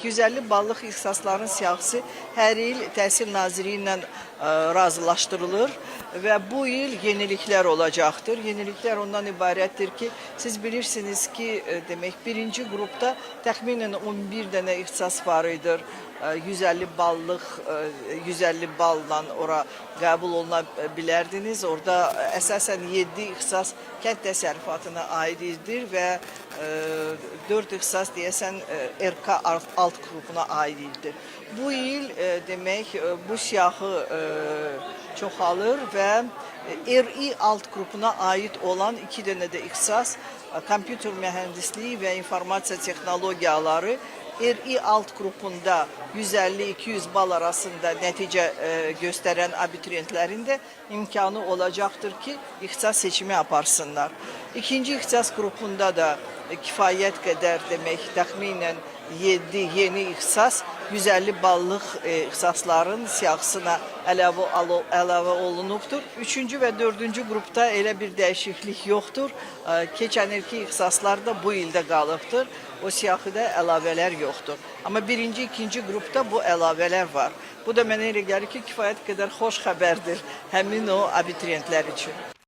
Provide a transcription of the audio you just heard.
150 ballıq ixtisasların siyahısı hər il Təhsil Naziri ilə razılaşdırılır və bu il yeniliklər olacaqdır. Yeniliklər ondan ibarətdir ki, siz bilirsiniz ki, demək birinci qrupda təxminən 11 dənə ixtisas var idi. 150 balla ora qəbul oluna bilərdiniz. Orada əsasən 7 ixtisas kənd təsərrüfatına aiddir və 4 ixtisas deyəsən RK alt qrupuna aiddir. Bu il demək bu siyahı çoxalır və RI alt qrupuna aid olan 2 dənə də ixtisas kompüter mühəndisliyi və informasiya texnologiyaları RI alt qrupunda 150-200 bal arasında nəticə göstərən abituriyentlərin də imkanı olacaqdır ki, ixtisas seçimi aparsınlar. İkinci ixtisas qrupunda da kifayət qədər demək təxminən 7 yeni ixtisas 150 ballıq ixtisasların siyahısına əlavə olunubdur. Üçüncü və dördüncü qrupda elə bir dəyişiklik yoxdur. Keçən ilki ixtisaslar da bu ildə qalıbdır. O siyahıda əlavələr yoxdur. Amma birinci, ikinci qrupda bu əlavələr var. Bu da mənə elə gəlir ki, kifayət qədər xoş xəbərdir həmin o abituriyentlər üçün.